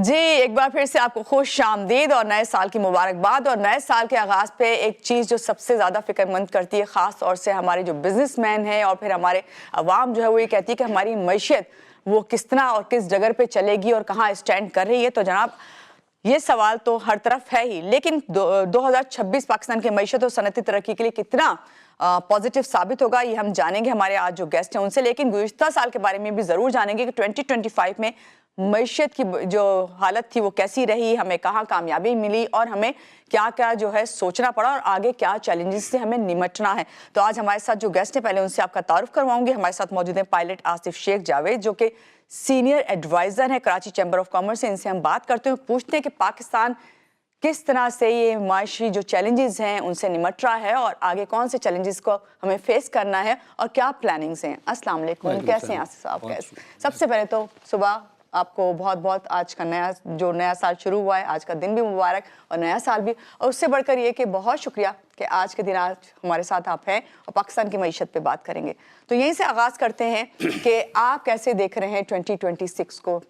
जी एक बार फिर से आपको खुश आमदीद और नए साल की मुबारकबाद। और नए साल के आगाज़ पे एक चीज़ जो सबसे ज़्यादा फिक्रमंद करती है, ख़ास तौर से हमारे जो बिजनेसमैन हैं और फिर हमारे अवाम जो है वो ये कहती है कि हमारी मईशत वो किस तरह और किस जगह पे चलेगी और कहाँ स्टैंड कर रही है। तो जनाब ये सवाल तो हर तरफ है ही, लेकिन 2026 पाकिस्तान की मईशत और सनती तरक्की के लिए कितना पॉजिटिव साबित होगा ये हम जानेंगे हमारे आज जो गेस्ट हैं उनसे। लेकिन गुज़िश्ता साल के बारे में भी ज़रूर जानेंगे कि 2025 में मईशत की जो हालत थी वो कैसी रही, हमें कहाँ कामयाबी मिली और हमें क्या क्या जो है सोचना पड़ा और आगे क्या चैलेंजेस से हमें निमटना है। तो आज हमारे साथ जो गेस्ट हैं पहले उनसे आपका तारुफ करवाऊंगी। हमारे साथ मौजूद हैं पायलट आसिफ शेख जावेद जो कि सीनियर एडवाइज़र हैं कराची चैम्बर ऑफ कॉमर्स से। इनसे हम बात करते हैं, पूछते हैं कि पाकिस्तान किस तरह से ये माशी जो चैलेंजेस हैं उनसे निमट रहा है और आगे कौन से चैलेंजेस को हमें फेस करना है और क्या प्लानिंग्स हैं। अस्सलाम वालेकुम, कैसे हैं आसिफ साहब? कैसे? सबसे पहले तो सुबह आपको बहुत बहुत आज का नया साल शुरू हुआ है, आज का दिन भी मुबारक और नया साल भी। और उससे बढ़कर ये कि बहुत शुक्रिया कि आज के दिन आज हमारे साथ आप हैं और पाकिस्तान की मईशत पे बात करेंगे। तो यहीं से आगाज़ करते हैं कि आप कैसे देख रहे हैं 2026 को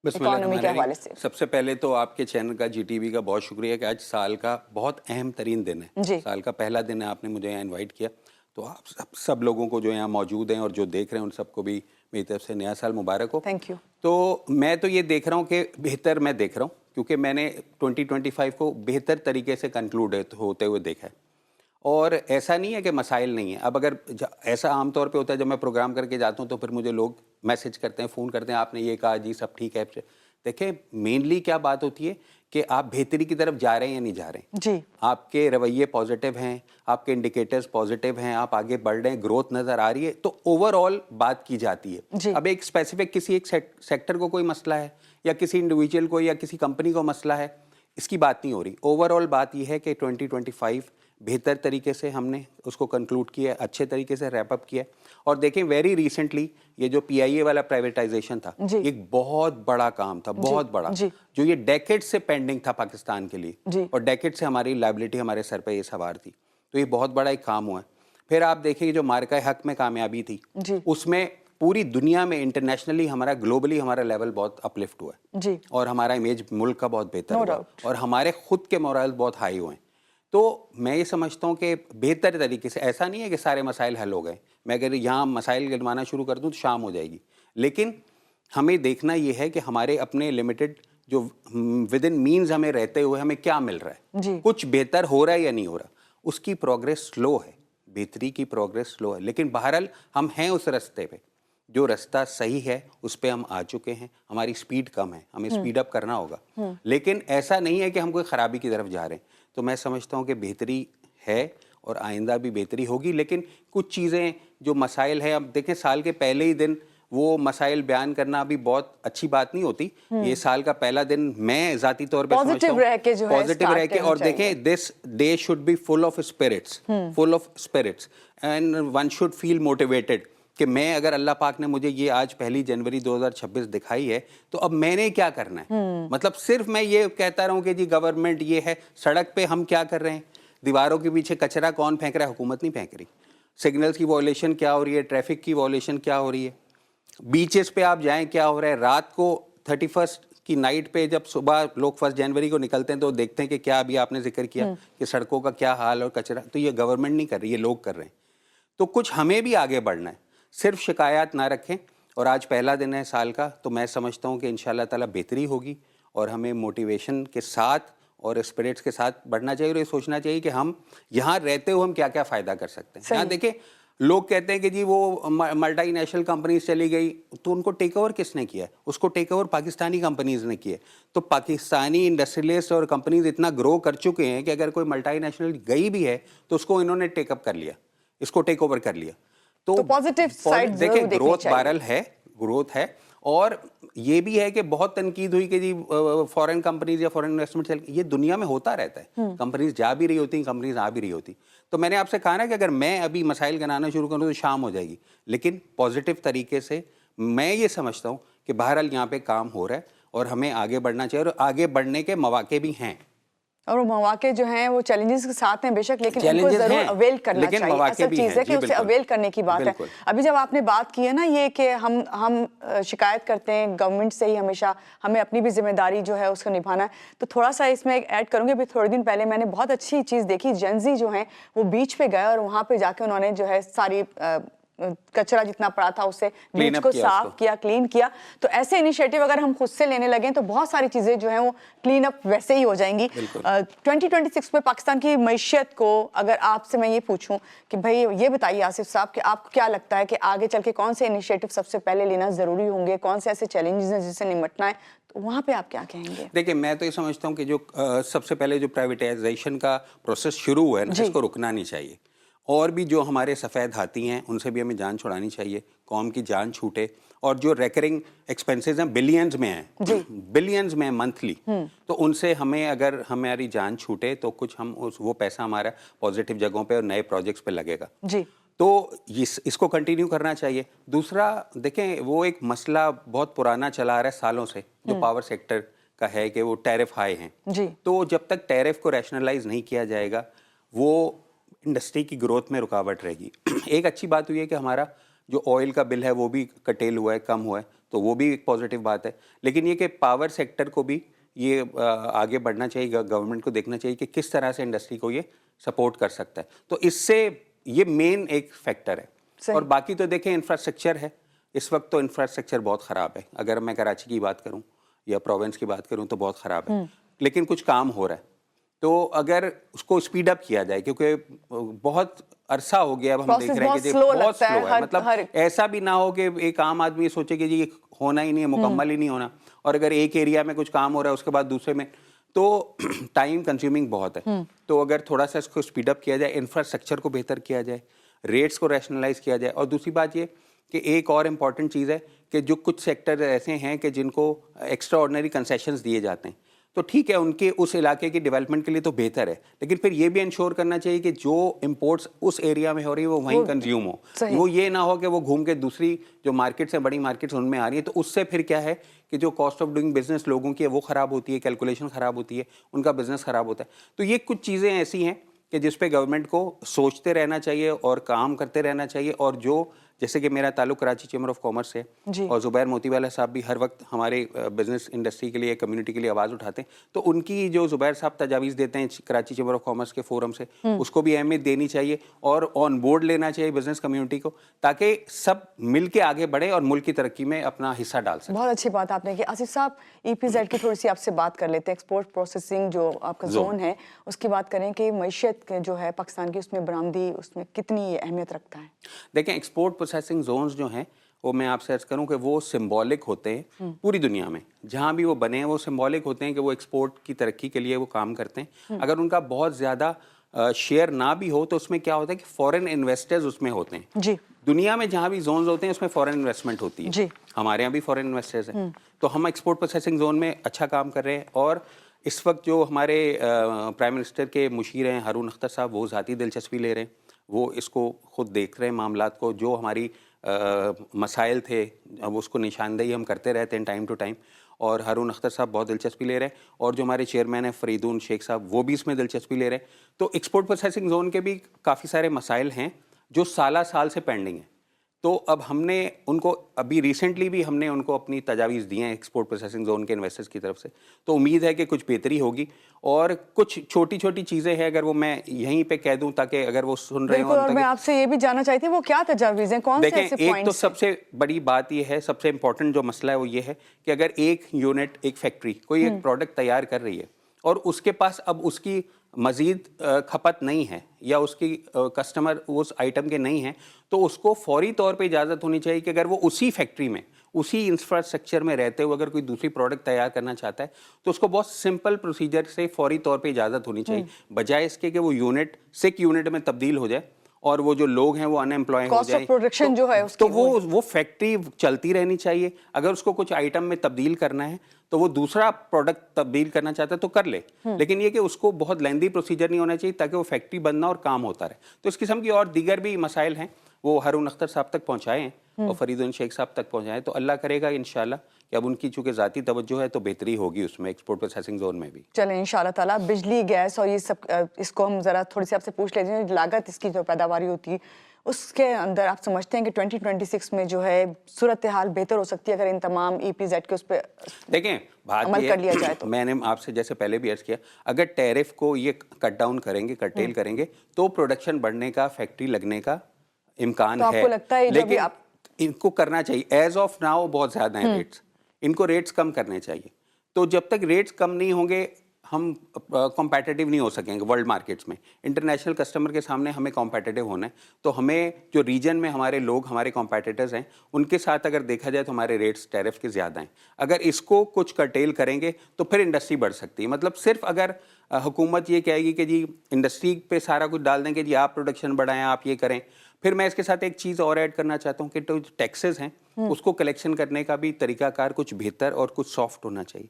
इकोनॉमी के हवाले से। सबसे पहले तो आपके चैनल का GTV का बहुत शुक्रिया कि आज साल का बहुत अहम तरीन दिन है, साल का पहला दिन है, आपने मुझे यहाँ इन्वाइट किया। तो आप सब लोगों को जो यहाँ मौजूद हैं और जो देख रहे हैं उन सबको भी मेरी तरफ से नया साल मुबारक हो। Thank you. तो मैं तो ये देख रहा हूँ कि बेहतर मैं देख रहा हूँ क्योंकि मैंने 2025 को बेहतर तरीके से कंक्लूड होते हुए देखा है और ऐसा नहीं है कि मसाइल नहीं है। अब अगर ऐसा आमतौर पे होता है जब मैं प्रोग्राम करके जाता हूँ तो फिर मुझे लोग मैसेज करते हैं, फ़ोन करते हैं, आपने ये कहा जी सब ठीक है। देखिए मेनली क्या बात होती है कि आप बेहतरी की तरफ जा रहे हैं या नहीं जा रहे हैं जी। आपके रवैये पॉजिटिव हैं, आपके इंडिकेटर्स पॉजिटिव हैं, आप आगे बढ़ रहे हैं, ग्रोथ नज़र आ रही है, तो ओवरऑल बात की जाती है। अब एक स्पेसिफिक किसी एक सेक्टर को कोई मसला है या किसी इंडिविजुअल को या किसी कंपनी को मसला है, इसकी बात नहीं हो रही। ओवरऑल बात यह है कि 2025 बेहतर तरीके से हमने उसको कंक्लूड किया है, अच्छे तरीके से रैप अप किया है। और देखें वेरी रिसेंटली ये जो PIA वाला प्राइवेटाइजेशन था एक बहुत बड़ा काम था, बहुत बड़ा, जो ये डेकेड से पेंडिंग था पाकिस्तान के लिए और डेकेड से हमारी लायबिलिटी हमारे सर पे ये सवार थी। तो ये बहुत बड़ा एक काम हुआ है। फिर आप देखिए जो मार्का हक में कामयाबी थी उसमें पूरी दुनिया में इंटरनेशनली हमारा ग्लोबली हमारा लेवल बहुत अपलिफ्ट हुआ है और हमारा इमेज मुल्क का बहुत बेहतर हुआ और हमारे खुद के मोरल बहुत हाई हुए हैं। तो मैं ये समझता हूँ कि बेहतर तरीके से, ऐसा नहीं है कि सारे मसाइल हल हो गए, मैं अगर यहाँ मसाइल गिनवाना शुरू कर दूँ तो शाम हो जाएगी, लेकिन हमें देखना ये है कि हमारे अपने लिमिटेड जो विद इन मीन्स हमें रहते हुए हमें क्या मिल रहा है, कुछ बेहतर हो रहा है या नहीं हो रहा, उसकी प्रोग्रेस स्लो है, बेहतरी की प्रोग्रेस स्लो है, लेकिन बहरहाल हम हैं उस रास्ते पे, जो रास्ता सही है उस पर हम आ चुके हैं। हमारी स्पीड कम है, हमें स्पीड अप करना होगा, लेकिन ऐसा नहीं है कि हम कोई ख़राबी की तरफ जा रहे हैं। तो मैं समझता हूँ कि बेहतरी है और आइंदा भी बेहतरी होगी, लेकिन कुछ चीज़ें जो मसाइल हैं, अब देखें साल के पहले ही दिन वो मसाइल बयान करना भी बहुत अच्छी बात नहीं होती। ये साल का पहला दिन मैं ज़ाती तौर पे पॉजिटिव रह के और देखें this day should be full of spirits and one should feel motivated कि मैं अगर अल्लाह पाक ने मुझे ये आज 1 जनवरी 2026 दिखाई है तो अब मैंने क्या करना है। मतलब सिर्फ मैं ये कहता रहा हूँ कि जी गवर्नमेंट ये है, सड़क पे हम क्या कर रहे हैं, दीवारों के पीछे कचरा कौन फेंक रहा है, हुकूमत नहीं फेंक रही, सिग्नल्स की वॉयलेशन क्या हो रही है, ट्रैफिक की वॉयलेशन क्या हो रही है, बीचेस पे आप जाएं क्या हो रहा है, रात को 31 की नाइट पे जब सुबह लोग 1 जनवरी को निकलते हैं तो देखते हैं कि क्या अभी आपने जिक्र किया कि सड़कों का क्या हाल और कचरा, तो ये गवर्नमेंट नहीं कर रही, ये लोग कर रहे हैं। तो कुछ हमें भी आगे बढ़ना है, सिर्फ शिकायत ना रखें। और आज पहला दिन है साल का, तो मैं समझता हूँ कि इंशाल्लाह ताला बेहतरी होगी और हमें मोटिवेशन के साथ और स्पिरिट्स के साथ बढ़ना चाहिए और ये सोचना चाहिए कि हम यहाँ रहते हुए हम क्या क्या फ़ायदा कर सकते हैं। यहाँ देखें लोग कहते हैं कि जी वो मल्टी नेशनल कंपनीज चली गई, तो उनको टेक ओवर किसने किया है? उसको टेक ओवर पाकिस्तानी कंपनीज ने किया है। तो पाकिस्तानी इंडस्ट्रियलिस्ट और कंपनीज इतना ग्रो कर चुके हैं कि अगर कोई मल्टी नेशनल गई भी है तो उसको इन्होंने टेकअप कर लिया, इसको टेक ओवर कर लिया। तो पॉजिटिव साइड देखिए ग्रोथ वायरल है, ग्रोथ है। और ये भी है कि बहुत तनकीद हुई कि जी फॉरेन कंपनीज या फॉरेन इन्वेस्टमेंट, ये दुनिया में होता रहता है, कंपनीज जा भी रही होती, कंपनीज आ भी रही होती। तो मैंने आपसे कहा ना कि अगर मैं अभी मसाइल गिनाना शुरू करूँ तो शाम हो जाएगी, लेकिन पॉजिटिव तरीके से मैं ये समझता हूँ कि बहरहाल यहाँ पे काम हो रहा है और हमें आगे बढ़ना चाहिए और आगे बढ़ने के मौके भी हैं। اور वो मौके जो हैं वो चैलेंजेस के साथ हैं बेशक, लेकिन उनको Challenges जरूर हैं, अवेल करना लेकिन चाहिए। मौके असल भी चीज़ हैं, है कि जी, उसे बिल्कुल। अवेल करने की बात है। बिल्कुल। अभी जब आपने बात की है ना ये कि हम शिकायत करते हैं गवर्नमेंट से ही हमेशा, हमें अपनी भी जिम्मेदारी जो है उसको निभाना है, तो थोड़ा सा इसमें ऐड करूँगी। अभी थोड़े दिन पहले मैंने बहुत अच्छी चीज़ देखी, जेंजी जो हैं वो बीच पे गए और वहाँ पे जाके उन्होंने जो है सारी कचरा जितना पड़ा था उसे बीच up को किया साफ उसको। किया, क्लीन किया। तो ऐसे इनिशिएटिव अगर हम खुद से लेने लगे तो बहुत सारी चीज़ें जो हैं वो क्लीन अप वैसे ही हो जाएंगी। बिल्कुल। 2026 में पाकिस्तान की मईशत को अगर आपसे मैं ये पूछूं कि भाई ये बताइए आसिफ साहब कि आपको क्या लगता है कि आगे चल के कौन से इनिशिएटिव सबसे पहले लेना ज़रूरी होंगे, कौन से ऐसे चैलेंजेस हैं जिससे निपटना है, तो वहाँ पे आप क्या कहेंगे? देखिए, मैं तो ये समझता हूँ कि जो सबसे पहले जो प्राइवेटाइजेशन का प्रोसेस शुरू हुआ है ना, जी। इसको रुकना नहीं चाहिए। और भी जो हमारे सफ़ेद हाथी हैं उनसे भी हमें जान छुड़ानी चाहिए, कौम की जान छूटे। और जो रेकरिंग एक्सपेंसेस हैं बिलियंस में हैं, जी। बिलियंस में मंथली, तो उनसे हमें अगर हमारी जान छूटे तो कुछ हम वो पैसा हमारा पॉजिटिव जगहों पे और नए प्रोजेक्ट्स पे लगेगा। जी। तो इसको कंटिन्यू करना चाहिए। दूसरा देखें, वो एक मसला बहुत पुराना चला आ रहा है सालों से, जो पावर सेक्टर का है कि वो टैरिफ हाई हैं। जी। तो जब तक टैरिफ को रैशनलाइज नहीं किया जाएगा वो इंडस्ट्री की ग्रोथ में रुकावट रहेगी। एक अच्छी बात हुई है कि हमारा जो ऑयल का बिल है वो भी कटेल हुआ है, कम हुआ है, तो वो भी एक पॉजिटिव बात है। लेकिन ये कि पावर सेक्टर को भी ये आगे बढ़ना चाहिए, गवर्नमेंट को देखना चाहिए कि किस तरह से इंडस्ट्री को ये सपोर्ट कर सकता है। तो इससे ये मेन एक फैक्टर है। और बाकी तो देखें, इंफ्रास्ट्रक्चर है, इस वक्त तो इंफ्रास्ट्रक्चर बहुत ख़राब है। अगर मैं कराची की बात करूं या प्रोविंस की बात करूं तो बहुत ख़राब है, लेकिन कुछ काम हो रहा है। तो अगर उसको स्पीड अप किया जाए, क्योंकि बहुत अरसा हो गया, अब हम देख रहे हैं कि बहुत स्लो है। मतलब ऐसा भी ना हो कि एक आम आदमी ये सोचे कि जी ये होना ही नहीं है, मुकम्मल ही नहीं होना, और अगर एक एरिया में कुछ काम हो रहा है उसके बाद दूसरे में, तो टाइम कंज्यूमिंग बहुत है। तो अगर थोड़ा सा इसको स्पीड अप किया जाए, इंफ्रास्ट्रक्चर को बेहतर किया जाए, रेट्स को रैशनलाइज किया जाए। और दूसरी बात ये कि एक और इम्पॉर्टेंट चीज़ है कि जो कुछ सेक्टर ऐसे हैं कि जिनको एक्स्ट्रा ऑर्डिनरी कंसेशंस दिए जाते हैं, तो ठीक है, उनके उस इलाके की डेवलपमेंट के लिए तो बेहतर है, लेकिन फिर ये भी इंश्योर करना चाहिए कि जो इंपोर्ट्स उस एरिया में हो रही है वो वहीं कंज्यूम हो। वो ये ना हो कि वो घूम के दूसरी जो मार्केट्स हैं, बड़ी मार्केट्स, उनमें आ रही है, तो उससे फिर क्या है कि जो कॉस्ट ऑफ डूइंग बिजनेस लोगों की है वो ख़राब होती है, कैलकुलेशन ख़राब होती है, उनका बिजनेस ख़राब होता है। तो ये कुछ चीज़ें ऐसी हैं कि जिस पे गवर्नमेंट को सोचते रहना चाहिए और काम करते रहना चाहिए। और जो जैसे कि मेरा ताल्लुक कराची चैम्बर ऑफ कॉमर्स से, और ज़ुबैर मोतीवाला साहब भी हर वक्त हमारे बिजनेस इंडस्ट्री के लिए, कम्युनिटी के लिए आवाज़ उठाते हैं, तो उनकी जो ज़ुबैर साहब तजावीज़ देते हैं कराची चैम्बर ऑफ कॉमर्स के फोरम से, उसको भी अहमियत देनी चाहिए और ऑन बोर्ड लेना चाहिए बिजनेस कम्युनिटी को, ताकि सब मिल के आगे बढ़े और मुल्क की तरक्की में अपना हिस्सा डाल सकें। बहुत अच्छी बात आपने की। आसिफ साहब, EPZ की थोड़ी सी आपसे बात कर लेते हैं। एक्सपोर्ट प्रोसेसिंग जो आपका जोन है उसकी बात करें कि मईशत जो है पाकिस्तान की, उसमें बरामदी, उसमें कितनी अहमियत रखता है? देखें, एक्सपोर्ट प्रोसेसिंग जोन्स जो हैं वो मैं आपसे अर्ज करूं कि वो सिंबॉलिक होते हैं पूरी दुनिया में, जहां भी वो बने हैं वो सिंबॉलिक होते हैं कि वो एक्सपोर्ट की तरक्की के लिए वो काम करते हैं। अगर उनका बहुत ज़्यादा शेयर ना भी हो तो उसमें क्या होता है कि फॉरेन इन्वेस्टर्स उसमें होते हैं। जी। दुनिया में जहाँ भी जोन्स होते हैं उसमें फॉरेन इन्वेस्टमेंट होती है। जी। हमारे यहाँ भी फॉरेन इन्वेस्टर्स हैं, तो हम एक्सपोर्ट प्रोसेसिंग जोन में अच्छा काम कर रहे हैं। और इस वक्त जो हमारे प्राइम मिनिस्टर के मुशीर हैं हारून अख्तर साहब, वो ज़ाती दिलचस्पी ले रहे हैं, वो इसको खुद देख रहे हैं मामलात को। जो हमारी मसाइल थे अब उसको निशानदेही हम करते रहते हैं टाइम टू टाइम, और हारून अख्तर साहब बहुत दिलचस्पी ले रहे हैं, और जो हमारे चेयरमैन हैं फरीदून शेख साहब, वो भी इसमें दिलचस्पी ले रहे हैं। तो एक्सपोर्ट प्रोसेसिंग जोन के भी काफ़ी सारे मसाइल हैं जो साल से पेंडिंग हैं। तो अब हमने उनको अभी रिसेंटली भी हमने उनको अपनी तजावीज़ दी हैं एक्सपोर्ट प्रोसेसिंग जोन के इन्वेस्टर्स की तरफ से, तो उम्मीद है कि कुछ बेहतरी होगी। और कुछ छोटी छोटी चीज़ें हैं, अगर वो मैं यहीं पे कह दूं ताकि अगर वो सुन रहे हो। और मैं आपसे ये भी जानना चाहती हूँ वो क्या तजावीज़ हैं, कौन से ऐसे देखें, एक तो पॉइंट्स? सबसे बड़ी बात ये है, सबसे इंपॉर्टेंट जो मसला है वो ये है कि अगर एक यूनिट, एक फैक्ट्री कोई एक प्रोडक्ट तैयार कर रही है और उसके पास अब उसकी मज़ीद खपत नहीं है या उसकी कस्टमर उस आइटम के नहीं हैं, तो उसको फौरी तौर पे इजाज़त होनी चाहिए कि अगर वो उसी फैक्ट्री में, उसी इंफ्रास्ट्रक्चर में रहते हुए अगर कोई दूसरी प्रोडक्ट तैयार करना चाहता है तो उसको बहुत सिंपल प्रोसीजर से फौरी तौर पे इजाज़त होनी चाहिए, बजाय इसके कि वो यूनिट सिक यूनिट में तब्दील हो जाए और वो जो लोग हैं वो अनएम्प्लॉय हो जाए। प्रोडक्शन जो है तो वो फैक्ट्री चलती रहनी चाहिए। अगर उसको कुछ आइटम में तब्दील करना है तो वो दूसरा प्रोडक्ट तब्दील करना चाहता है तो कर ले, लेकिन ये कि उसको बहुत लेंदी प्रोसीजर नहीं होना चाहिए ताकि वो फैक्ट्री बनना और काम होता रहे। तो इस किस्म की और दीगर भी मसाइल हैं, वो हारून अख्तर साहब तक पहुँचाएँ और फरीदुन शेख साहब तक पहुँचाएँ, तो अल्लाह करेगा इंशाल्लाह کہ اب उनकी चूंकि ذاती तवज्जो है तो बेहतरी होगी उसमें एक्सपोर्ट प्रोसेसिंग जोन में भी। चलें इंशाल्लाह ताला बिजली गैस और ये सब इसको हम ज़रा थोड़ी सी आपसे पूछ लेते हैं, लागत इसकी जो पैदावारी होती है उसके अंदर आप समझते हैं कि 2026 में जो है सूरत हाल बेहतर हो सकती है अगर इन तमाम EPZ के उस पर देखें बात अमल ये कर लिया जाए तो? मैंने आपसे जैसे पहले भी अर्ज किया, अगर टैरिफ को ये कट डाउन करेंगे, कटेल करेंगे तो प्रोडक्शन बढ़ने का, फैक्ट्री लगने का इम्कान तो है। आपको लगता है जो भी लेकिन इनको करना चाहिए, एज ऑफ नाउ बहुत ज्यादा हैं रेट्स, इनको रेट्स कम करने चाहिए। तो जब तक रेट्स कम नहीं होंगे हम कॉम्पिटिटिव नहीं हो सकेंगे वर्ल्ड मार्केट्स में। इंटरनेशनल कस्टमर के सामने हमें कॉम्पिटिटिव होना है, तो हमें जो रीजन में हमारे लोग, हमारे कॉम्पिटिटर्स हैं, उनके साथ अगर देखा जाए तो हमारे रेट्स टैरिफ के ज़्यादा हैं। अगर इसको कुछ कर्टेल करेंगे तो फिर इंडस्ट्री बढ़ सकती है। मतलब सिर्फ अगर हुकूमत ये कहेगी कि जी इंडस्ट्री पे सारा कुछ डाल देंगे, जी आप प्रोडक्शन बढ़ाएं, आप ये करें। फिर मैं इसके साथ एक चीज़ और ऐड करना चाहता हूँ कि जो टैक्सेस हैं उसको कलेक्शन करने का भी तरीकाकार कुछ बेहतर और कुछ सॉफ्ट होना चाहिए।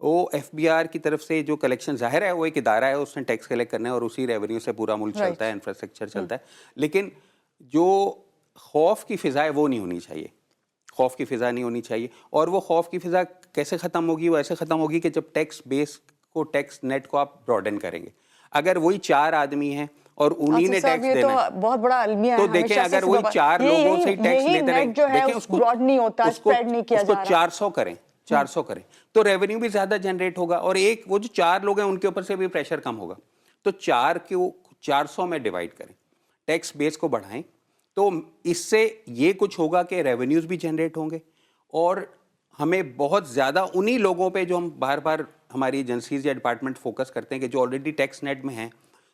वो FBR की तरफ से जो कलेक्शन, जाहिर है वो एक इदारा है, उसने टैक्स कलेक्ट करना है और उसी रेवेन्यू से पूरा मुल्क चलता है, इंफ्रास्ट्रक्चर चलता है। लेकिन जो खौफ की फ़िज़ा है वो नहीं होनी चाहिए, खौफ की फ़िज़ा नहीं होनी चाहिए। और वो खौफ की फ़िज़ा कैसे ख़त्म होगी? वो ऐसे ख़त्म होगी कि जब टैक्स बेस को, टैक्स नेट को आप ब्रॉडन करेंगे। अगर वही 4 आदमी हैं और उन्हीं ने टैक्स देना है, तो बहुत बड़ा अलमिया तो है, देखें हमेशा से अगर वही 4 लोगों से टैक्स लेते रहे, जो है देखें उसको ब्रॉड नहीं होता, स्प्रेड नहीं किया जा रहा। 400 करें, 400 करें तो रेवेन्यू भी ज्यादा जनरेट होगा और एक वो जो 4 लोग हैं उनके ऊपर से भी प्रेशर कम होगा। तो 4 को 400 में डिवाइड करें, टैक्स बेस को बढ़ाएं, तो इससे ये कुछ होगा कि रेवेन्यूज भी जनरेट होंगे और हमें बहुत ज़्यादा उन्हीं लोगों पे जो हम बार बार हमारी एजेंसीज या डिपार्टमेंट फोकस करते हैं कि जो ऑलरेडी टैक्स नेट में हैं,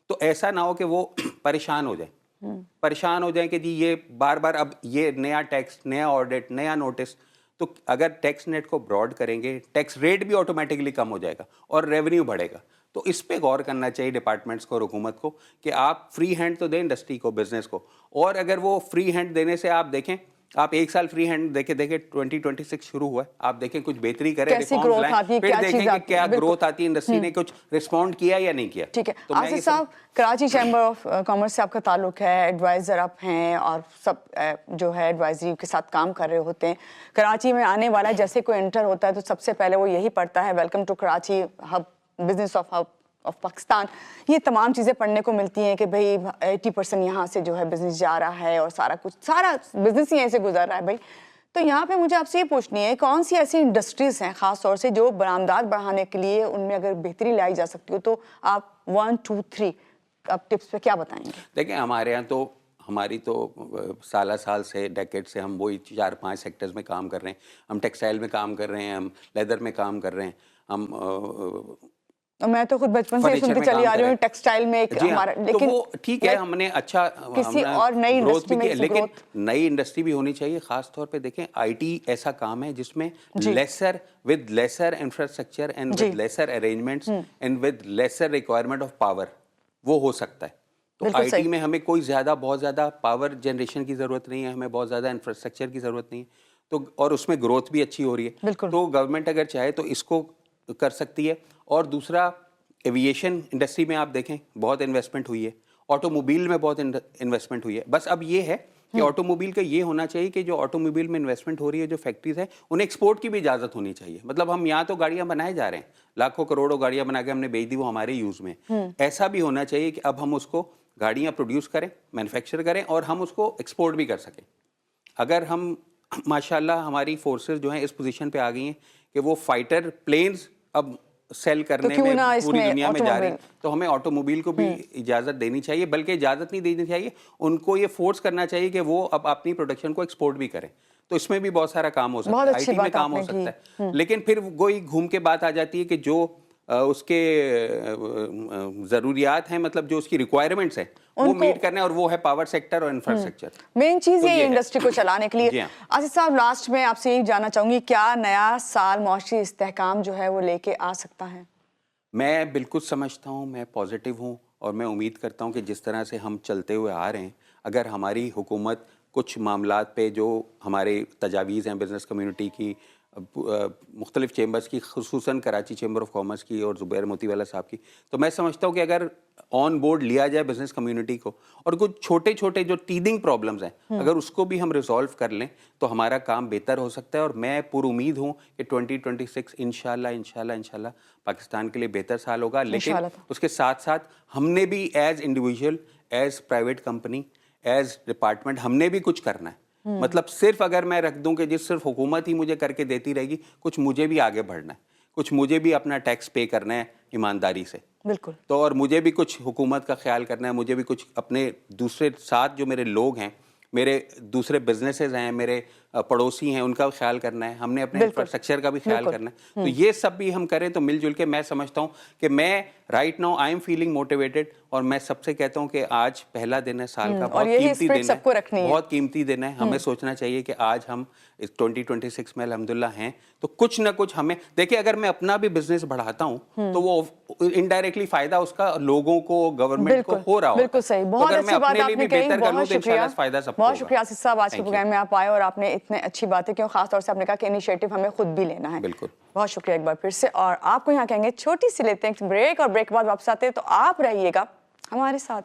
तो ऐसा ना हो कि वो परेशान हो जाए कि जी ये बार बार अब ये नया टैक्स, नया ऑडिट, नया नोटिस। तो अगर टैक्स नेट को ब्रॉड करेंगे, टैक्स रेट भी ऑटोमेटिकली कम हो जाएगा और रेवेन्यू बढ़ेगा। तो इस पे गौर करना चाहिए डिपार्टमेंट्स को और हुकूमत को कि आप फ्री हैंड तो दें इंडस्ट्री को, बिजनेस को। और अगर वो फ्री हैंड देने से आप देखें, आप एक साल फ्री हैंड देखे 2026 शुरू हुआ है, आप देखें कुछ बेहतरी करें, रिफॉर्म्स लाएं, फिर देखें कि क्या ग्रोथ आती है, इंडस्ट्री ने कुछ रिस्पॉन्ड किया या नहीं किया। ठीक है। तो आसिफ साहब, कराची चैम्बर ऑफ कॉमर्स से आपका ताल्लुक है, एडवाइज़र आप हैं और सब जो है एडवाइजरी के साथ काम कर रहे होते हैं। कराची में आने वाला जैसे कोई एंटर होता है तो सबसे पहले वो यही पढ़ता है welcome to Karachi hub, business hub of Pakistan. ये तमाम चीज़ें पढ़ने को मिलती हैं कि भाई 80% यहाँ से जो है बिज़नेस जा रहा है और सारा बिज़नेस ही यहीं से गुजर रहा है भाई। तो यहाँ पे मुझे आपसे ये पूछनी है, कौन सी ऐसी इंडस्ट्रीज़ हैं ख़ास तौर से जो बरामदात बढ़ाने के लिए उनमें अगर बेहतरी लाई जा सकती हो, तो आप 1, 2, 3 आप टिप्स पे क्या बताएंगे? देखिए हमारे यहाँ तो हमारी तो साल से डेकेड से हम वही 4-5 सेक्टर्स में काम कर रहे हैं। हम टेक्सटाइल में काम कर रहे हैं, हम लेदर में काम कर रहे हैं, हम मैं तो खुद बचपन से सुनती चली आ रही हूँ टेक्सटाइल में एक हमारा, लेकिन तो वो ठीक है, हमने अच्छा किसी और नई इंडस्ट्री में, लेकिन नई इंडस्ट्री भी होनी चाहिए। खास तौर पे देखें IT ऐसा काम है जिसमें lesser infrastructure and with lesser arrangements and with lesser requirement of power वो हो सकता है। तो IT में हमें कोई बहुत ज़्यादा पावर जनरेशन की ज़रूरत नहीं है, हमें बहुत ज़्यादा इंफ्रास्ट्रक्चर की ज़रूरत नहीं है, तो और उसमें ग्रोथ भी अच्छी हो रही है। तो गवर्नमेंट अगर चाहे तो इसको कर सकती है। और दूसरा, एविएशन इंडस्ट्री में आप देखें बहुत इन्वेस्टमेंट हुई है, ऑटोमोबाइल में बहुत इन्वेस्टमेंट हुई है। बस अब ये है कि ऑटोमोबाइल का ये होना चाहिए कि जो ऑटोमोबाइल में इन्वेस्टमेंट हो रही है, जो फैक्ट्रीज है, उन्हें एक्सपोर्ट की भी इजाज़त होनी चाहिए। मतलब हम यहाँ तो गाड़ियाँ बनाए जा रहे हैं, लाखों करोड़ों गाड़ियाँ बना के हमने बेच दी, वो हमारे यूज़ में। ऐसा भी होना चाहिए कि अब हम उसको गाड़ियाँ प्रोड्यूस करें, मैन्युफैक्चर करें और हम उसको एक्सपोर्ट भी कर सकें। अगर हम माशाल्लाह हमारी फोर्सेस जो हैं इस पोजीशन पे आ गई हैं कि वो फाइटर प्लेन्स अब सेल करने में पूरी दुनिया में जा रही है, तो हमें ऑटोमोबाइल को भी इजाज़त देनी चाहिए। बल्कि इजाज़त नहीं देनी चाहिए, उनको ये फोर्स करना चाहिए कि वो अब अपनी प्रोडक्शन को एक्सपोर्ट भी करें। तो इसमें भी बहुत सारा काम हो सकता है, IT में काम हो सकता है। लेकिन फिर वही घूम के बात आ जाती है कि जो उसके ज़रूरियात हैं, मतलब जो उसकी रिक्वायरमेंट्स हैं, वो मीट करना है, और वो है पावर सेक्टर और इंफ्रास्ट्रक्चर। मेन चीज़ ये इंडस्ट्री को चलाने के लिए। आसिफ साहब, लास्ट में आपसे यही जानना चाहूँगी, क्या नया साल मौशी इस्तेहकाम जो है वो लेके आ सकता है? मैं बिल्कुल समझता हूँ, मैं पॉजिटिव हूँ और मैं उम्मीद करता हूँ कि जिस तरह से हम चलते हुए आ रहे हैं, अगर हमारी हुकूमत कुछ मामलात पे जो हमारे तजावीज़ हैं बिज़नेस कम्युनिटी की, मुख्तलिफ चेंबर्स की, खुसूसन कराची चेंबर ऑफ कॉमर्स की और ज़ुबैर मोतीवाला साहब की, तो मैं समझता हूँ कि अगर ऑन बोर्ड लिया जाए बिजनेस कम्युनिटी को, और कुछ छोटे छोटे जो टीदिंग प्रॉब्लम्स हैं अगर उसको भी हम रिजॉल्व कर लें तो हमारा काम बेहतर हो सकता है। और मैं पूरी उम्मीद हूँ कि 2026 इंशाल्लाह पाकिस्तान के लिए बेहतर साल होगा। लेकिन उसके साथ साथ हमने भी as individual, as private company, as department हमने भी कुछ करना है। मतलब सिर्फ अगर मैं रख दूं कि जिस सिर्फ हुकूमत ही मुझे करके देती रहेगी, कुछ मुझे भी आगे बढ़ना है, कुछ मुझे भी अपना टैक्स पे करना है ईमानदारी से। बिल्कुल। तो और मुझे भी कुछ हुकूमत का ख्याल करना है, मुझे भी कुछ अपने दूसरे साथ जो मेरे लोग हैं, मेरे दूसरे बिजनेसेस हैं, मेरे पड़ोसी हैं, उनका ख्याल करना है, हमने अपने इंफ्रास्ट्रक्चर का भी ख्याल करना है। तो ये सब भी हम करें तो मिलजुल के, मैं समझता हूँ कि मैं right now I am feeling motivated. और मैं सबसे कहता हूँ कि आज पहला दिन है साल का, बहुत कीमती दिन है, बहुत कीमती दिन है। हमें सोचना चाहिए कि आज हम इस 2026 में अल्हम्दुलिल्लाह हैं तो कुछ ना कुछ हमें, देखिए अगर मैं अपना भी बिजनेस बढ़ाता हूँ तो वो इनडायरेक्टली फायदा उसका लोगों को, गवर्नमेंट को हो रहा होगा। बिल्कुल सही, बहुत अच्छी बात आपने कही, बहुत शुक्रिया। बहुत शुक्रिया आसिफ साहब, आज के प्रोग्राम में आप आए और आपने इतने अच्छी बातें की, खास तौर से आपने कहा कि इनिशिएटिव हमें खुद भी लेना है। बिल्कुल, बहुत शुक्रिया एक बार फिर से। और आपको यहाँ कहेंगे छोटी सी लेते हैं ब्रेक, और ब्रेक के बाद वापस आते हैं, तो आप रहिएगा हमारे साथ।